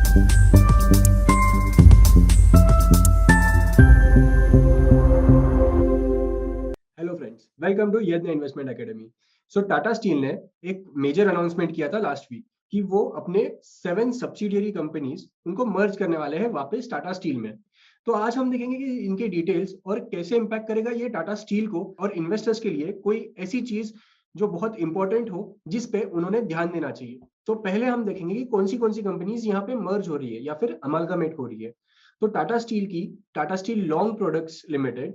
Hello friends, welcome to यज्ञ investment academy. सो Tata steel ने एक मेजर अनाउंसमेंट किया था लास्ट वीक कि वो अपने 7 सब्सिडियरी कंपनीज उनको मर्ज करने वाले हैं वापस टाटा स्टील में। तो आज हम देखेंगे कि इनके डिटेल्स और कैसे इंपैक्ट करेगा ये टाटा स्टील को और इन्वेस्टर्स के लिए कोई ऐसी चीज जो बहुत इंपॉर्टेंट हो जिस पे उन्होंने ध्यान देना चाहिए। तो पहले हम देखेंगे कि कौन सी कंपनीज यहाँ पे मर्ज हो रही है या फिर अमालगमेट हो रही है। तो टाटा स्टील की Tata steel long products limited,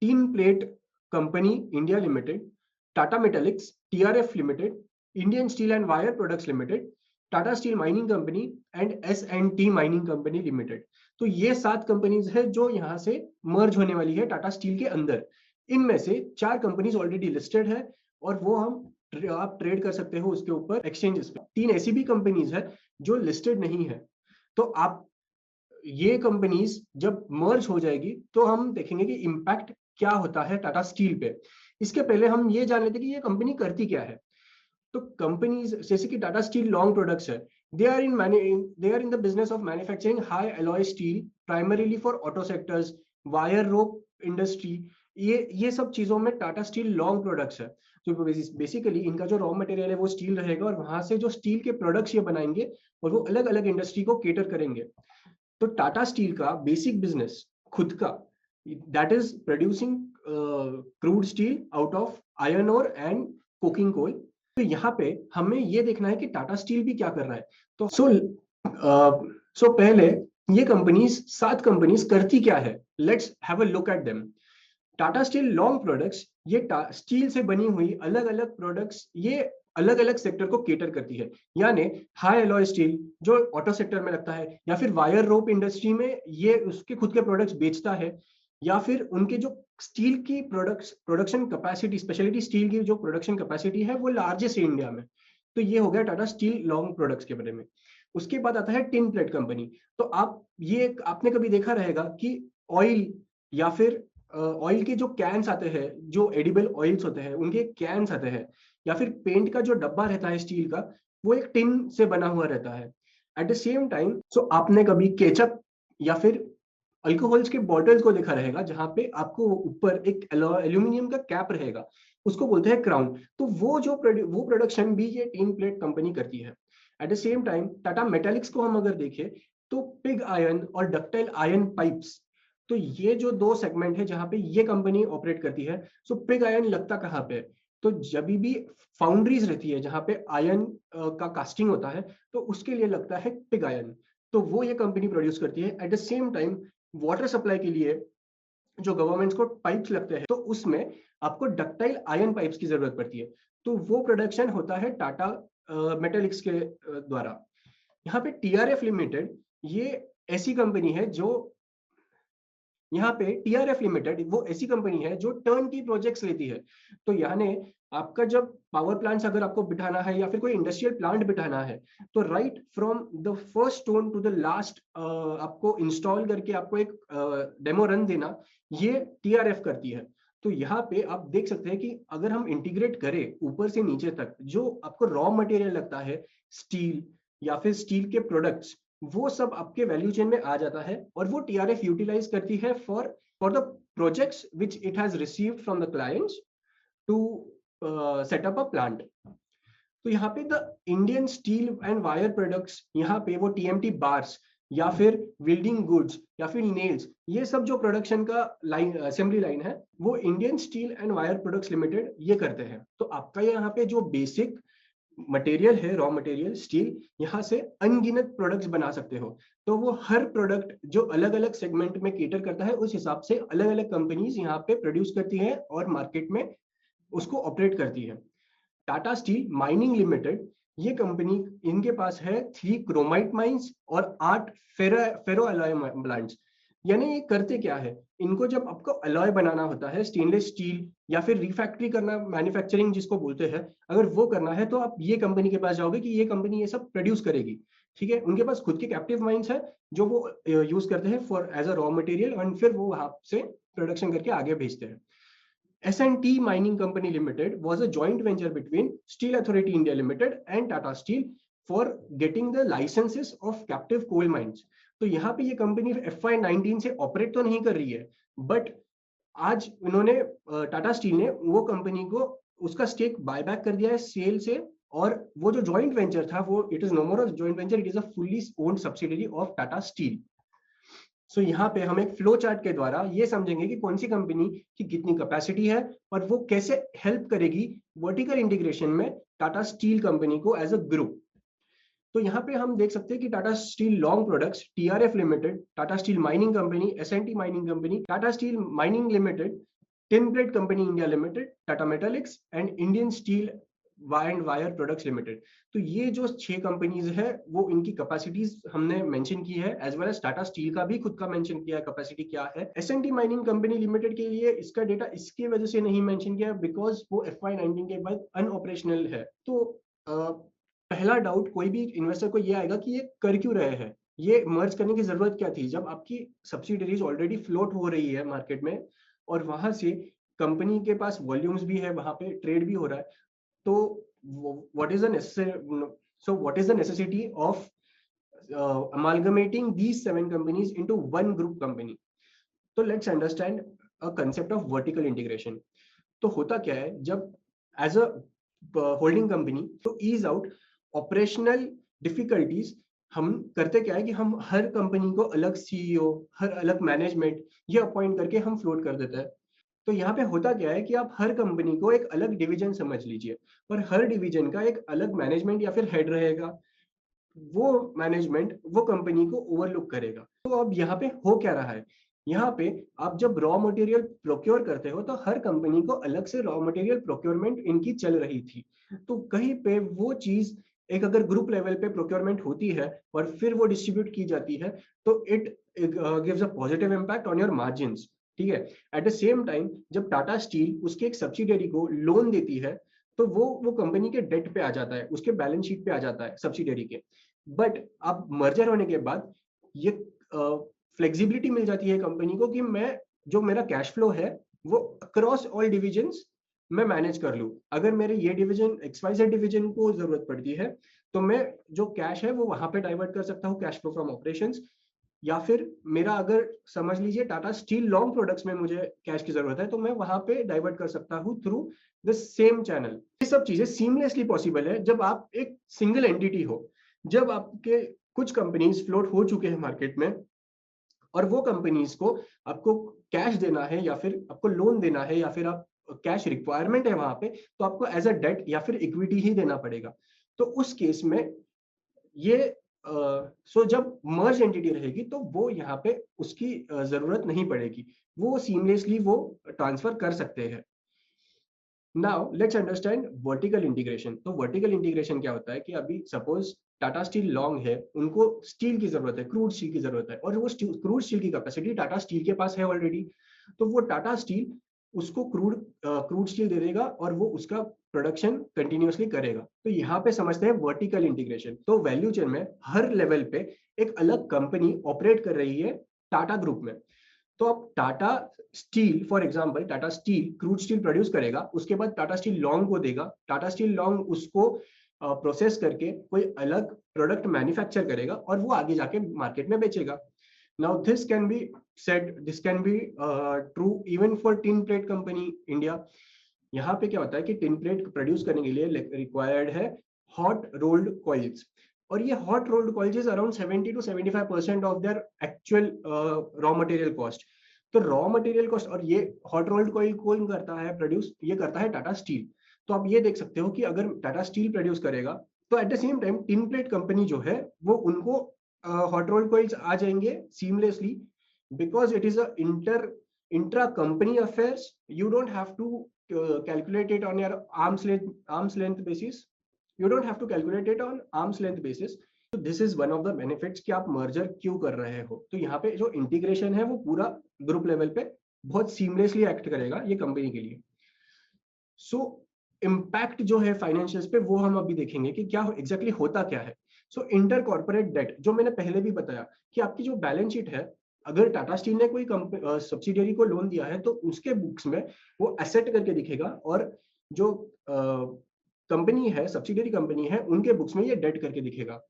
tin plate company India limited, Tata metaliks, TRF limited, Indian steel and wire products limited, Tata steel mining company and S and T mining company limited. तो ये 7 कंपनीज है जो यहाँ से मर्ज होने वाली है टाटा स्टील के अंदर। इनमें से 4 कंपनीज ऑलरेडी लिस्टेड है और वो आप ट्रेड कर सकते हो उसके ऊपर एक्सचेंजेस पे। 3 ऐसी भी कंपनीज है जो लिस्टेड नहीं है। तो आप ये कंपनीज जब मर्ज हो जाएगी तो हम देखेंगे कि इम्पैक्ट क्या होता है टाटा स्टील पे। इसके पहले हम ये जान लेते कि ये कंपनी करती क्या है। तो कंपनीज जैसे कि टाटा स्टील लॉन्ग प्रोडक्ट्स है, they are in the business of manufacturing high alloy steel primarily for auto sectors, wire rope industry. ये सब चीजों में टाटा स्टील लॉन्ग प्रोडक्ट्स है। तो बेसिकली इनका जो रॉ मटेरियल है वो स्टील रहेगा और वहां से जो स्टील के प्रोडक्ट्स ये बनाएंगे और वो अलग अलग इंडस्ट्री को केटर करेंगे। तो टाटा स्टील का बेसिक बिजनेस खुद का, that is producing crude steel out of iron ore and coking coal. तो यहाँ पे हमें ये देखना है कि टाटा स्टील भी क्या कर रहा है। तो पहले ये कंपनीज 7 कंपनीज करती क्या है, let's have a look at them. Tata steel long products, ये स्टील से बनी हुई अलग अलग प्रोडक्ट्स ये अलग अलग सेक्टर को केटर करती है। यानी हाई एलॉय स्टील जो ऑटो सेक्टर में लगता है, या फिर वायर रोप इंडस्ट्री में ये उसके खुद के प्रोडक्ट्स बेचता है, या फिर उनके जो स्टील की प्रोडक्शन कैपेसिटी, स्पेशलिटी स्टील की जो प्रोडक्शन कैपेसिटी है वो लार्जेस्ट है इंडिया में। तो ये हो गया टाटा स्टील लॉन्ग प्रोडक्ट्स के बारे में। उसके बाद आता है टिन प्लेट कंपनी। तो आपने कभी देखा रहेगा कि ऑयल या फिर ऑयल के जो कैंस आते हैं, जो एडिबल ऑयल्स होते हैं उनके कैंस आते हैं, या फिर पेंट का जो डब्बा रहता है स्टील का, वो एक टिन से बना हुआ रहता है। एट द सेम टाइम आपने कभी केचप या फिर अल्कोहल्स के बॉटल्स को देखा रहेगा जहां पे आपको ऊपर एक एल्यूमिनियम का कैप रहेगा, उसको बोलते हैं क्राउन। तो वो प्रोडक्शन भी ये टिन प्लेट कंपनी करती है। At the same time Tata Metaliks को हम अगर देखें तो पिग आयरन और डक्टाइल आयरन पाइप्स, तो ये जो 2 सेगमेंट है जहां पे ये कंपनी ऑपरेट करती है। पिग आयरन लगता कहाँ पे है, तो जब भी फाउंड्रीज रहती है जहां पे आयरन का कास्टिंग होता है तो उसके लिए लगता है पिग आयरन। तो वो ये कंपनी प्रोड्यूस करती है। At the same time water supply के लिए जो गवर्नमेंट्स को पाइप्स लगते हैं तो उसमें आपको डक्टाइल आयरन पाइप्स की जरूरत पड़ती है। तो वो प्रोडक्शन होता है टाटा मेटालिक्स के द्वारा। यहाँ पे टीआरएफ लिमिटेड, ये ऐसी कंपनी है जो यहाँ पे टीआरएफ लिमिटेड वो ऐसी कंपनी है जो टर्न की प्रोजेक्ट्स लेती है। तो यानी आपका जब पावर प्लांट्स अगर आपको बिठाना है या फिर कोई इंडस्ट्रियल प्लांट बिठाना है, तो right from the first stone to the last आपको इंस्टॉल करके आपको एक डेमो रन देना, ये टीआरएफ करती है। तो यहाँ पे आप देख सकते हैं कि अगर हम इंटीग्रेट करें ऊपर से नीचे तक, जो आपको रॉ मटेरियल लगता है स्टील या फिर स्टील के प्रोडक्ट्स, वो सब आपके वैल्यू चेन में आ जाता है और वो टीआरएफ यूटिलाइज करती है for the projects which it has received from the clients to set up a plant. तो यहाँ पे the Indian steel and wire products, यहाँ पे वो टीएमटी बार्स या फिर वेल्डिंग गुड्स या फिर नेल्स, ये सब जो प्रोडक्शन का लाइन असेंबली लाइन है वो Indian steel and wire products limited ये करते हैं। तो आपका यहाँ पे जो बेसिक मटेरियल है, रॉ मटेरियल स्टील, यहाँ से अनगिनत प्रोडक्ट्स बना सकते हो। तो वो हर प्रोडक्ट जो अलग अलग सेगमेंट में केटर करता है उस हिसाब से अलग अलग कंपनीज यहाँ पे प्रोड्यूस करती है और मार्केट में उसको ऑपरेट करती है। टाटा स्टील माइनिंग लिमिटेड, ये कंपनी, इनके पास है 3 क्रोमाइट माइंस और 8 फेरो एलॉय प्लांट्स। यानी ये करते क्या है, इनको जब आपको अलॉय बनाना होता है स्टेनलेस स्टील या फिर रिफैक्टरी करना, मैन्युफैक्चरिंग जिसको बोलते हैं, अगर वो करना है तो आप ये कंपनी के पास जाओगे कि ये कंपनी ये सब प्रोड्यूस करेगी। ठीक है, उनके पास खुद के कैप्टिव माइंस है जो वो यूज करते हैं for as a raw material and फिर वो वहां से प्रोडक्शन करके आगे भेजते हैं। S&T Mining Company Limited was a joint venture between Steel Authority India Limited and Tata Steel for getting the licences of captive coal mines. तो यहाँ पे ये कंपनी FY19 से ऑपरेट तो नहीं कर रही है, बट आज उन्होंने टाटा स्टील ने वो कंपनी को उसका स्टेक बायबैक कर दिया है सेल से, और वो जो जॉइंट वेंचर था वो it is no more a joint venture, it is a fully owned subsidiary of Tata steel. So यहाँ पे हम एक फ्लो चार्ट के द्वारा ये समझेंगे कि कौन सी कंपनी की कितनी कैपेसिटी है और वो कैसे हेल्प करेगी वर्टिकल इंटीग्रेशन में टाटा स्टील कंपनी को एज अ ग्रुप। तो यहाँ पे हम देख सकते हैं कि Tata steel long products, TRF limited, Tata steel mining company, SNT mining company, Tata steel mining limited, tin plate company India limited, Tata metallics and Indian steel and wire products limited. तो ये जो 6 कंपनीज है वो इनकी कैपेसिटीज हमने मेंशन की है, as well as Tata steel का भी खुद का मेंशन किया है कैपेसिटी क्या है। SNT माइनिंग कंपनी लिमिटेड के लिए इसका डेटा इसकी वजह से नहीं मेंशन किया बिकॉज वो FY19 के बाद अनऑपरेशनल है। तो पहला डाउट कोई भी इन्वेस्टर को ये आएगा कि ये कर क्यों रहे हैं, ये मर्ज करने की जरूरत क्या थी जब आपकी सब्सिडरीज ऑलरेडी फ्लोट हो रही है मार्केट में और वहां से कंपनी के पास वॉल्यूम्स भी है, वहां पे ट्रेड भी हो रहा है। तो what is the necessity of amalgamating these 7 companies into one group company? तो let's understand a concept of vertical integration. तो होता क्या है जब एज अ होल्डिंग कंपनी तो ईज आउट ऑपरेशनल डिफिकल्टीज, हम करते क्या है कि हम हर कंपनी को अलग CEO, हर अलग मैनेजमेंट ये अपॉइंट करके हम फ्लोट कर देते हैं। तो यहाँ पे होता क्या है कि आप हर कंपनी को एक अलग डिवीजन समझ लीजिए और हर डिवीजन का एक अलग मैनेजमेंट या फिर हेड रहेगा, वो मैनेजमेंट वो कंपनी को ओवरलुक करेगा। तो अब यहाँ पे हो क्या रहा है, यहाँ पे आप जब रॉ मटेरियल प्रोक्योर करते हो तो हर कंपनी को अलग से रॉ मटेरियल प्रोक्योरमेंट इनकी चल रही थी। तो कहीं पे वो चीज एक अगर ग्रुप लेवल पे प्रोक्योरमेंट होती है और फिर वो डिस्ट्रीब्यूट की जाती है तो it gives a positive impact on your margins. ठीक है। एट द सेम टाइम जब टाटा स्टील उसके एक सब्सिडियरी को लोन देती है तो वो कंपनी के डेट पे आ जाता है, उसके बैलेंस शीट पे आ जाता है सब्सिडियरी के। बट अब मर्जर होने के बाद ये फ्लेक्सिबिलिटी मिल जाती है कंपनी को कि मैं जो मेरा कैश फ्लो है वो अक्रॉस ऑल डिविजन्स मैं मैनेज कर लूं। अगर मेरे ये डिवीजन XYZ डिवीजन को जरूरत पड़ती है तो मैं जो कैश है वो वहां पे डाइवर्ट कर सकता हूँ, कैश फ्लो फ्रॉम ऑपरेशंस। या फिर मेरा अगर समझ लीजिए टाटा स्टील लॉन्ग प्रोडक्ट्स में मुझे कैश की जरूरत है तो मैं वहां पे डाइवर्ट कर सकता हूँ थ्रू द सेम चैनल। ये सब चीजें सीमलेसली पॉसिबल है जब आप एक सिंगल एंटिटी हो। जब आपके कुछ कंपनीज फ्लोट हो चुके हैं मार्केट में और वो कंपनीज को आपको कैश देना है या फिर आपको लोन देना है या फिर आप कैश रिक्वायरमेंट है वहां पे, तो आपको एज अ डेट या फिर इक्विटी ही देना पड़ेगा। तो उस केस में ये सो जब मर्ज एंटिटी रहेगी तो वो यहाँ पे उसकी जरूरत नहीं पड़ेगी, वो सीमलेसली वो ट्रांसफर कर सकते हैं। Now let's understand vertical integration. तो वर्टिकल इंटीग्रेशन क्या होता है कि अभी सपोज टाटा स्टील लॉन्ग है, उनको स्टील की जरूरत है, क्रूड स्टील की जरूरत है, और वो क्रूड स्टील की कैपेसिटी टाटा स्टील के पास है ऑलरेडी। तो वो टाटा स्टील उसको क्रूड स्टील दे देगा और वो उसका प्रोडक्शन कंटिन्यूअसली करेगा। तो यहाँ पे समझते हैं वर्टिकल इंटीग्रेशन। तो वैल्यू चेन में हर लेवल पे एक अलग कंपनी ऑपरेट कर रही है टाटा ग्रुप में। तो अब Tata steel for example, Tata steel crude steel produce करेगा, उसके बाद टाटा स्टील लॉन्ग को देगा, टाटा स्टील लॉन्ग उसको प्रोसेस करके कोई अलग प्रोडक्ट मैन्युफैक्चर करेगा और वो आगे जाके मार्केट में बेचेगा। Now this can be said, this can be true even for tin plate company India. यहाँ पे क्या होता है कि टिन प्लेट प्रोड्यूस करने के लिए रिक्वायर्ड है हॉट रोल्ड कॉइल्स, और ये hot rolled coils is around 70 to 75% of their actual raw material cost. तो रॉ मटेरियल कॉस्ट, और ये हॉट रोल्ड कॉइल कौन करता है प्रोड्यूस, ये करता है टाटा स्टील। तो आप ये देख सकते हो कि अगर टाटा स्टील प्रोड्यूस करेगा तो at the same time tin plate company जो है वो उनको हॉट रोल्ड कॉइल्स आ जाएंगे seamlessly, because it is a intra company affairs. You don't have to calculate it on your arm's length basis. You don't have to calculate it on arm's length basis. तो this is one of the benefits कि आप merger क्यों कर रहे हो। तो यहाँ पे जो इंटीग्रेशन है वो पूरा ग्रुप लेवल पे बहुत सीमलेसली एक्ट करेगा ये कंपनी के लिए। सो इम्पैक्ट जो है फाइनेंशियल्स पे वो हम अभी देखेंगे कि क्या एग्जैक्टली होता क्या है। सो इंटर कॉर्पोरेट डेट जो मैंने पहले भी बताया कि आपकी जो बैलेंस शीट है, अगर टाटा स्टील ने कोई सब्सिडियरी को लोन दिया है तो उसके बुक्स में वो एसेट करके दिखेगा, और जो कंपनी है, सब्सिडियरी कंपनी है, उनके बुक्स में ये डेट करके दिखेगा।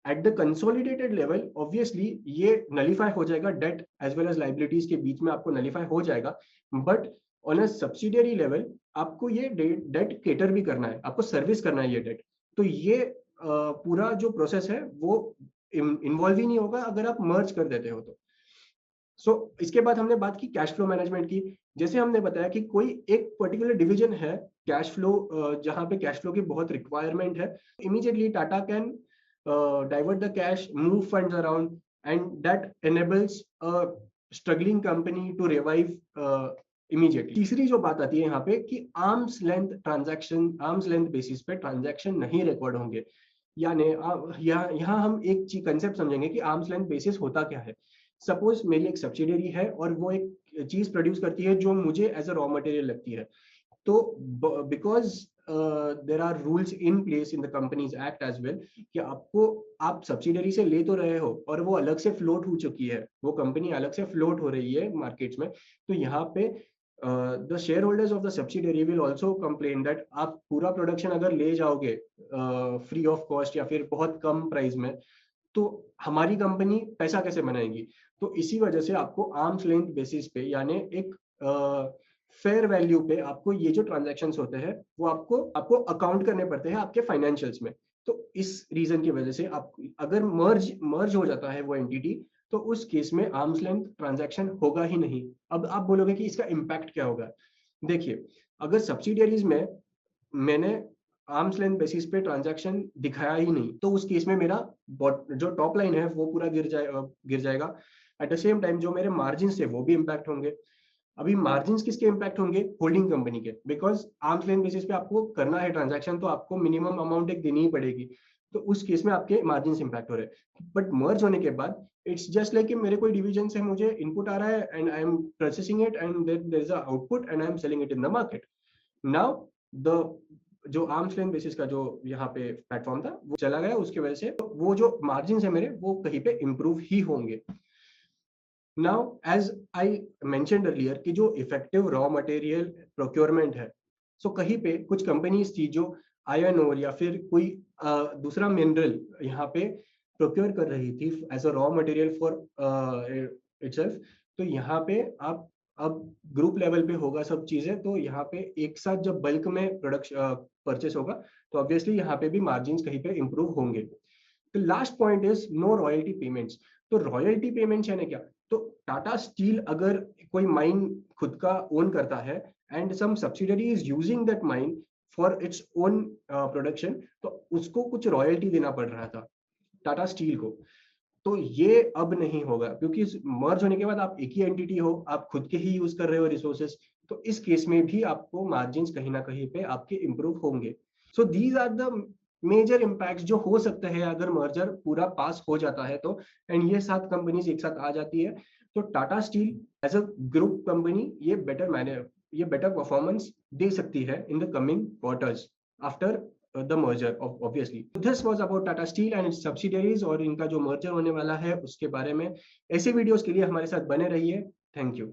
At the consolidated level obviously ये नलीफाई हो जाएगा, debt as well as liabilities के बीच में आपको नलीफाई हो जाएगा। But on a subsidiary level आपको ये डेट केटर भी करना है, आपको सर्विस करना है ये डेट। तो ये पूरा जो प्रोसेस है वो इन्वॉल्व ही नहीं होगा अगर आप मर्ज कर देते हो तो। इसके बाद हमने बात की कैश फ्लो मैनेजमेंट की। जैसे हमने बताया कि कोई एक पर्टिकुलर डिवीजन है कैश फ्लो, जहां पे कैश फ्लो की बहुत रिक्वायरमेंट है, immediately Tata can divert the cash, move funds around, and that enables a struggling company to revive immediately. तीसरी जो बात आती है यहाँ पे कि आर्म्स लेंथ बेसिस पे ट्रांजैक्शन नहीं रिकॉर्ड होंगे। यानी यहाँ हम एक चीज कंसेप्ट समझेंगे कि आर्म्स लेंथ बेसिस होता क्या है। सपोज मेरी एक सब्सिडियरी है और वो एक चीज प्रोड्यूस करती है जो मुझे एज अ रॉ मटेरियल लगती है, तो because there are rules in place in the companies act as well कि आप सब्सिडरी से ले तो रहे हो और वो अलग से फ्लोट हो चुकी है, वो कंपनी अलग से फ्लोट हो रही है मार्केट्स में, तो यहाँ पे the share holders of the subsidiary will also complain that आप पूरा प्रोडक्शन अगर ले जाओगे फ्री ऑफ कॉस्ट या फिर बहुत कम प्राइस में, तो हमारी कंपनी पैसा कैसे बनाएगी। तो इसी वजह से आपको आर्म्स लेंथ बेसिस पे यानी एक फेयर वैल्यू पे आपको ये जो ट्रांजैक्शंस होते हैं वो आपको अकाउंट करने पड़ते हैं आपके फाइनेंशियल्स में। तो इस रीजन की वजह से आप अगर मर्ज हो जाता है वो एंटिटी, तो उस केस में आर्म्स लेंथ ट्रांजैक्शन होगा ही नहीं। अब आप बोलोगे कि इसका इम्पैक्ट क्या होगा। देखिए, अगर सब्सिडियरीज में मैंने आर्म्स लेंथ बेसिस पे ट्रांजैक्शन दिखाया ही नहीं, तो उस केस में मेरा जो टॉप लाइन है वो पूरा गिर जाएगा। एट द सेम टाइम जो मेरे मार्जिन है वो भी इम्पैक्ट होंगे। अभी मार्जिन किसके इम्पैक्ट होंगे, होल्डिंग कंपनी के, बिकॉज आर्म्स लेंथ बेसिस पे आपको करना है ट्रांजैक्शन, तो आपको मिनिमम अमाउंट एक देनी ही पड़ेगी, तो उस केस में आपके मार्जिन इम्पैक्ट हो रहे हैं। बट मर्ज होने के बाद इट्स जस्ट लाइक कि मेरे कोई डिवीजन से मुझे इनपुट आ रहा है and I am processing it and there is a output and I am selling it in the market. Now the जो आर्म्स लेंथ बेसिस का जो यहाँ पे प्लेटफॉर्म था वो चला गया, उसकी वजह से वो जो मार्जिन है मेरे वो कहीं पे इंप्रूव ही होंगे। Now, as I mentioned earlier कि जो इफेक्टिव रॉ मटेरियल प्रोक्योरमेंट है, सो कहीं पे कुछ कंपनीज थी जो आयरन ओर या फिर कोई दूसरा मिनरल यहाँ पे प्रोक्योर कर रही थी as a raw material for itself. तो यहाँ पे आप अब ग्रुप लेवल पे होगा सब चीजें, तो यहाँ पे एक साथ जब बल्क में प्रोडक्शन परचेस होगा तो ऑब्वियसली यहाँ पे भी मार्जिन कहीं पे इंप्रूव होंगे। तो last point is no royalty payments. तो रॉयल्टी पेमेंट्स यानी क्या, तो टाटा स्टील अगर कोई माइन खुद का ओन करता है and some subsidiary is using that mine for its own production, तो उसको कुछ रॉयल्टी देना पड़ रहा था टाटा स्टील को। तो ये अब नहीं होगा क्योंकि मर्ज होने के बाद आप एक ही एंटिटी हो, आप खुद के ही यूज कर रहे हो रिसोर्सेस, तो इस केस में भी आपको मार्जिन कहीं ना कहीं पे आपके इंप्रूव होंगे। So these are the major impact जो हो सकते हैं अगर मर्जर पूरा पास हो जाता है तो, एंड ये 7 कंपनीज एक साथ आ जाती है, तो Tata steel as a group company ये बेटर परफॉर्मेंस दे सकती है in the coming quarters after the merger obviously. This was about Tata Steel and its subsidiaries और इनका जो merger होने वाला है उसके बारे में। ऐसे वीडियोस के लिए हमारे साथ बने रहिए। Thank you.